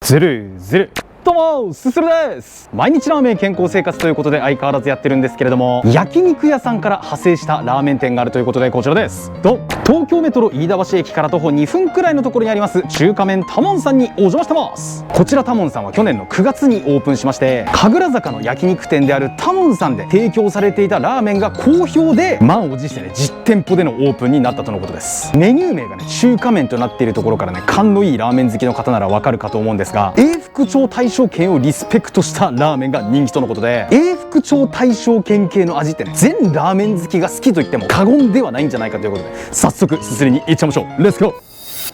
ずるずる。どうもすするです。毎日ラーメン健康生活ということで相変わらずやってるんですけれども、焼肉屋さんから派生したラーメン店があるということでこちらです。東京メトロ飯田橋駅から徒歩2分くらいのところにあります中華麺多聞さんにお邪魔してます。こちら多聞さんは去年の9月にオープンしまして、神楽坂の焼肉店である多聞さんで提供されていたラーメンが好評で満を持してね実店舗でのオープンになったとのことです。メニュー名がね中華麺となっているところからね、勘のいいラーメン好きの方ならわかるかと思うんですが、永福町大正圏をリスペクトしたラーメンが人気とのことで、永福町大正圏系の味ってね全ラーメン好きが好きと言っても過言ではないんじゃないかということで、早速すすりに行っちゃいましょう。レッツゴー。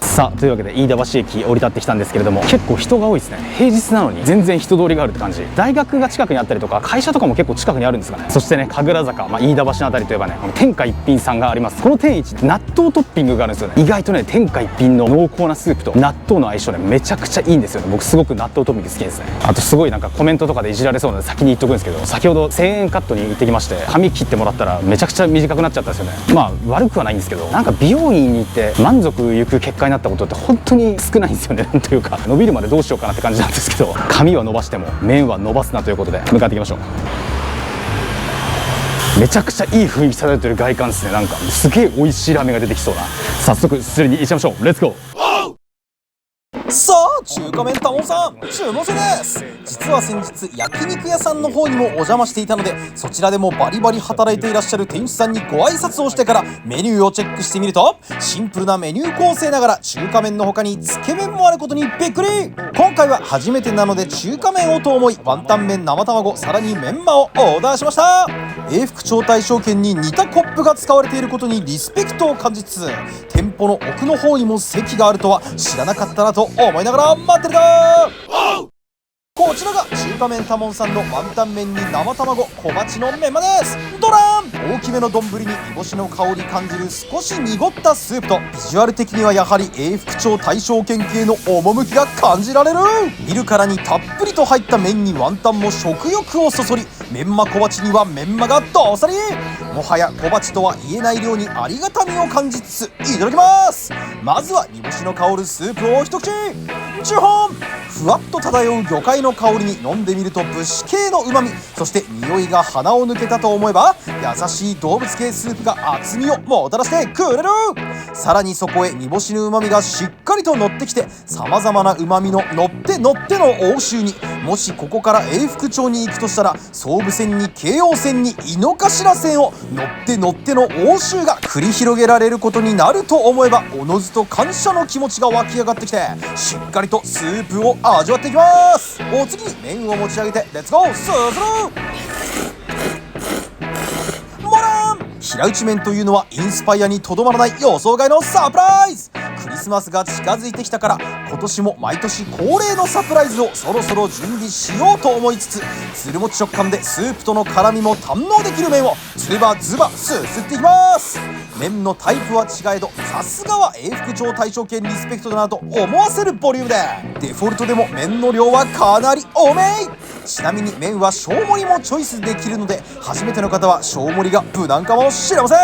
さあというわけで飯田橋駅降り立ってきたんですけれども、結構人が多いですね。平日なのに全然人通りがあるって感じ。大学が近くにあったりとか会社とかも結構近くにあるんですかね。そしてね神楽坂、飯田橋のあたりといえばねこの天下一品さんがあります。この天一納豆トッピングがあるんですよね。意外とね天下一品の濃厚なスープと納豆の相性ねめちゃくちゃいいんですよね。僕すごく納豆トッピング好きですね。あとすごいなんかコメントとかでいじられそうなので先に言っとくんですけど、先ほど1000円カットに行ってきまして髪切ってもらったらめちゃくちゃ短くなっちゃったんですよね。まあ悪くはないんですけど、なんか美容院に行って満足いく結果になったことって本当に少ないんですよね。なんというか伸びるまでどうしようかなって感じなんですけど、髪は伸ばしても麺は伸ばすなということで向かっていきましょう。めちゃくちゃいい雰囲気漂ってる外観ですね。なんかすげえ美味しいラーメンが出てきそうな。早速すすりに行っちゃいましょう。レッツゴー。さあ中華麺多聞さん注文せです。実は先日焼肉屋さんの方にもお邪魔していたので、そちらでもバリバリ働いていらっしゃる店主さんにご挨拶をしてからメニューをチェックしてみると、シンプルなメニュー構成ながら中華麺の他につけ麺もあることにびっくり。今回は初めてなので中華麺をと思い、ワンタン麺生卵さらにメンマをオーダーしました。永福町大正圏に似たコップが使われていることにリスペクトを感じつつ、店舗の奥の方にも席があるとは知らなかったなと思いながら待ってるだー。こちらが中華麺多聞さんのワンタン麺に生卵小鉢のメンマです。ドラーン大きめの丼に煮干しの香り感じる少し濁ったスープと、ビジュアル的にはやはり永福町大正圏系の趣が感じられる。見るからにたっぷりと入った麺にワンタンも食欲をそそり、メンマ小鉢にはメンマがどっさり。もはや小鉢とは言えない量にありがたみを感じつついただきます。まずは煮干しの香るスープを一口。チュホン。ふわっと漂う魚介の香りに飲んでみると物資系の旨味、そして匂いが鼻を抜けたと思えば優しい動物系スープが厚みをもたらしてくれる。さらにそこへ煮干しの旨味がしっかりと乗ってきて、様々な旨味の乗って乗っての応酬に、もしここから永福町に行くとしたら総武線に京王線に井の頭線を乗って乗っての応酬が繰り広げられることになると思えば、おのずと感謝の気持ちが湧き上がってきて、しっかりとスープを味わっていきます。お次に麺を持ち上げてレッツゴー。スースルモラン。平打ち麺というのはインスパイアにとどまらない予想外のサプライズ。クリスマスが近づいてきたから今年も毎年恒例のサプライズをそろそろ準備しようと思いつつ、つるもち食感でスープとの絡みも堪能できる麺をズバズバすすっていきます。麺のタイプは違えどさすがは永福町大正圏リスペクトだなと思わせるボリュームで、デフォルトでも麺の量はかなり多め。ちなみに麺は小盛りもチョイスできるので、初めての方は小盛りが無難かもしれません。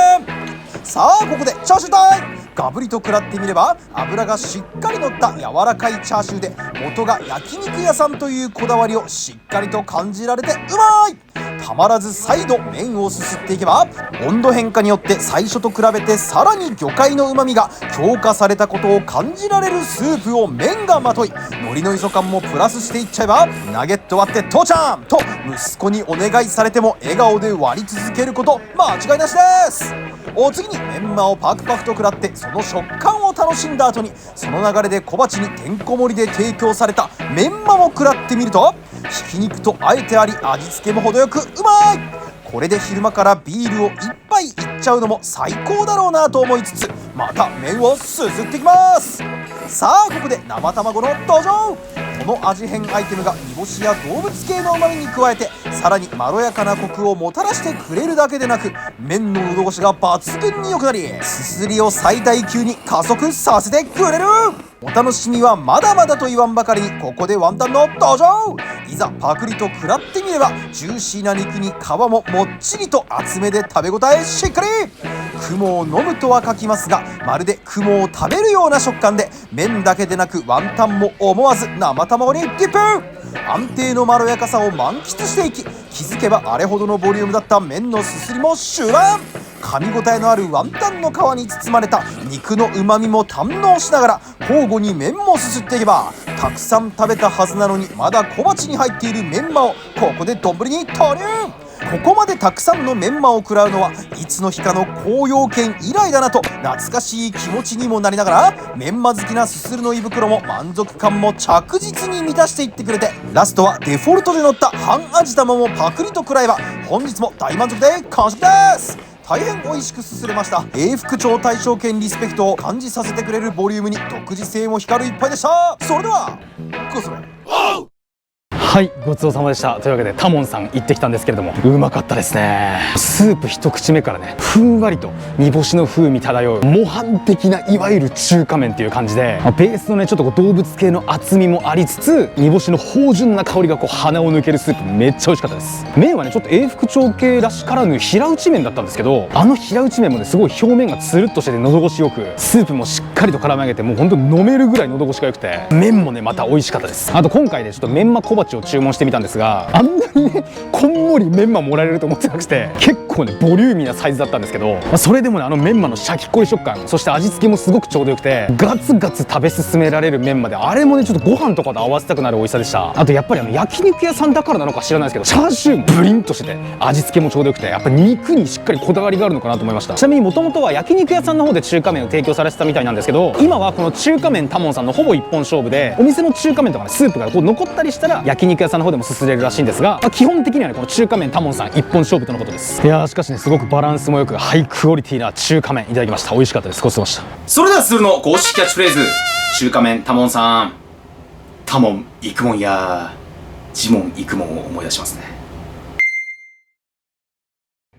さあここでチャーシュータイム。ガブリと食らってみれば脂がしっかり乗った柔らかいチャーシューで、元が焼肉屋さんというこだわりをしっかりと感じられてうまい。たまらず再度麺をすすっていけば、温度変化によって最初と比べてさらに魚介の旨味が強化されたことを感じられるスープを麺がまとい、海苔の磯感もプラスしていっちゃえば、ナゲット割って父ちゃんと息子にお願いされても笑顔で割り続けること間違いなしです。お次にメンマをパクパクと食らってその食感を楽しんだ後に、その流れで小鉢にてんこ盛りで提供されたメンマも食らってみると、ひき肉とあえてあり味付けも程よくうまい。これで昼間からビールを一杯いっちゃうのも最高だろうなと思いつつ、また麺をすすっていきます。さあここで生卵の登場。この味変アイテムが煮干しや動物系の旨味に加えて、さらにまろやかなコクをもたらしてくれるだけでなく、麺の喉越しが抜群に良くなり、すすりを最大級に加速させてくれる。お楽しみはまだまだと言わんばかりに、ここでワンタンの登場。いざパクリと食らってみれば、ジューシーな肉に皮ももっちりと厚めで食べ応えしっかり。雲を飲むとは書きますが、まるで雲を食べるような食感で、麺だけでなくワンタンも思わず生卵にディップ。安定のまろやかさを満喫していき、気づけばあれほどのボリュームだった麺のすすりもシュラン。噛み応えのあるワンタンの皮に包まれた肉の旨味も堪能しながら、交互に麺もすすっていけば、たくさん食べたはずなのにまだ小鉢に入っているメンマをここで丼に投入。ここまでたくさんのメンマを食らうのはいつの日かの紅葉県以来だなと懐かしい気持ちにもなりながら、メンマ好きなすするの胃袋も満足感も着実に満たしていってくれて、ラストはデフォルトで乗った半味玉もパクリと食らえば、本日も大満足で完食です。大変美味しくすすれました。永福町大将犬リスペクトを感じさせてくれるボリュームに独自性も光る一杯でした。それではごそれ。はい、ごちそうさまでした。というわけでタモンさん行ってきたんですけれども、うまかったですね。スープ一口目からね、ふんわりと煮干しの風味漂う模範的ないわゆる中華麺っていう感じで、ベースのねちょっと動物系の厚みもありつつ、煮干しの芳醇な香りが鼻を抜けるスープ、めっちゃ美味しかったです。麺はねちょっと永福町系らしからぬ平打ち麺だったんですけど、あの平打ち麺もねすごい表面がつるっとしてて喉越しよく、スープもしっかりと絡み上げて、もうほんと飲めるぐらい喉越しが良くて、麺もねまた美味しかったです。あと今回ねちょっとメンマ小鉢を注文してみたんですが、あんなにねこんもりメンマもらえると思ってなくて、結構ねボリューミーなサイズだったんですけど、それでもねあのメンマのシャキコリ食感、そして味付けもすごくちょうどよくて、ガツガツ食べ進められるメンマで、あれもねちょっとご飯とかと合わせたくなる美味しさでした。あとやっぱり焼肉屋さんだからなのか知らないですけど、チャーシューブリンとしてて味付けもちょうどよくて、やっぱ肉にしっかりこだわりがあるのかなと思いました。ちなみにもともとは焼肉屋さんの方で中華麺を提供されてたみたいなんですけど、今はこの中華麺タモンさんのほぼ一本勝負で、お店の中華麺とかねスープがこう残ったりしたら焼肉屋さんの方でもすすれるらしいんですが、基本的にはねこの中華麺タモンさん一本勝負とのことです。いやーしかしねすごくバランスもよくハイクオリティな中華麺いただきました。美味しかったです。ごちそうさまでした。それではするの公式キャッチフレーズ、中華麺タモンさん、タモン行くもんやジモン行くもんを思い出しますね。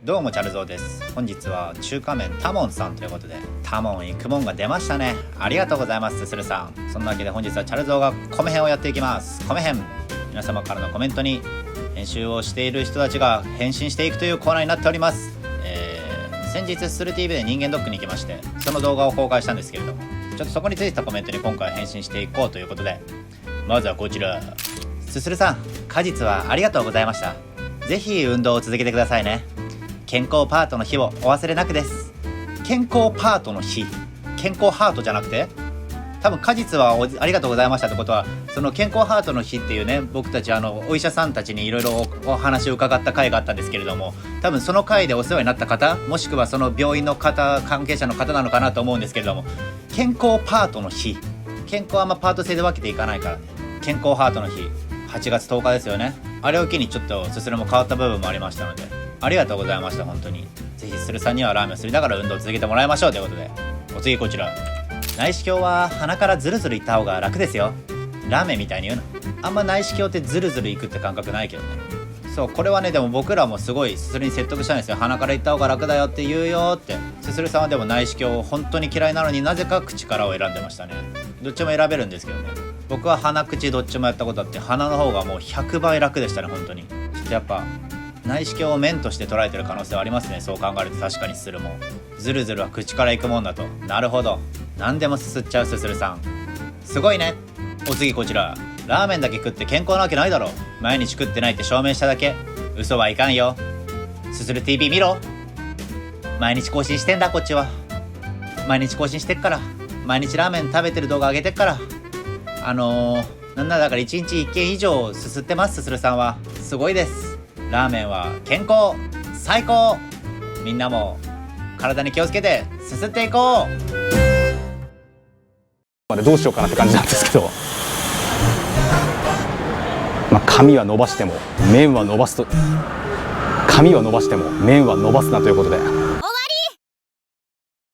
どうもチャルゾウです。本日は中華麺タモンさんということで、タモン行くもんが出ましたね。ありがとうございます、すするさん。そんなわけで本日はチャルゾウが米編をやっていきます。米編、皆様からのコメントに編集をしている人たちが返信していくというコーナーになっております。先日すする TV で人間ドックに行きまして、その動画を公開したんですけれども、ちょっとそこについてたコメントに今回返信していこうということで、まずはこちら。すするさん、果実はありがとうございました。ぜひ運動を続けてくださいね。健康パートの日をお忘れなくです。健康パートの日、健康ハートじゃなくて、多分果実はありがとうございましたってことは、その健康ハートの日っていうね、僕たちお医者さんたちにいろいろお話を伺った回があったんですけれども、多分その回でお世話になった方、もしくはその病院の方、関係者の方なのかなと思うんですけれども、健康パートの日、健康はあんまパート制で分けていかないからね、健康ハートの日8月10日ですよね。あれを機にちょっとすするも変わった部分もありましたので、ありがとうございました。本当にぜひするさんにはラーメンをすりながら運動を続けてもらいましょうということで、お次こちら。内視鏡は鼻からズルズルいった方が楽ですよ。ラーメンみたいに言うな。あんま内視鏡ってズルズルいくって感覚ないけどね。そう、これはね、でも僕らもすごいすするに説得したんですよ。鼻からいった方が楽だよって言うよって。すするさんはでも内視鏡本当に嫌いなのになぜか口からを選んでましたね。どっちも選べるんですけどね。僕は鼻口どっちもやったことあって、鼻の方がもう100倍楽でしたね。本当にやっぱ内視鏡を面として捉えてる可能性はありますね。そう考えると確かにすするもズルズルは口からいくもんだと。なるほど、何でもすすっちゃうすするさん、すごいね。お次こちら。ラーメンだけ食って健康なわけないだろ。毎日食ってないって証明しただけ。嘘はいかんよ。すする TV 見ろ。毎日更新してんだこっちは。毎日更新してっから。毎日ラーメン食べてる動画上げてっから。なんだから1日1件以上すすってます。すするさんはすごいです。ラーメンは健康最高。みんなも体に気をつけてすすっていこう。どうしようかなって感じなんですけど、髪は伸ばしても麺は伸ばすと、髪は伸ばしても麺は伸ばすなということで、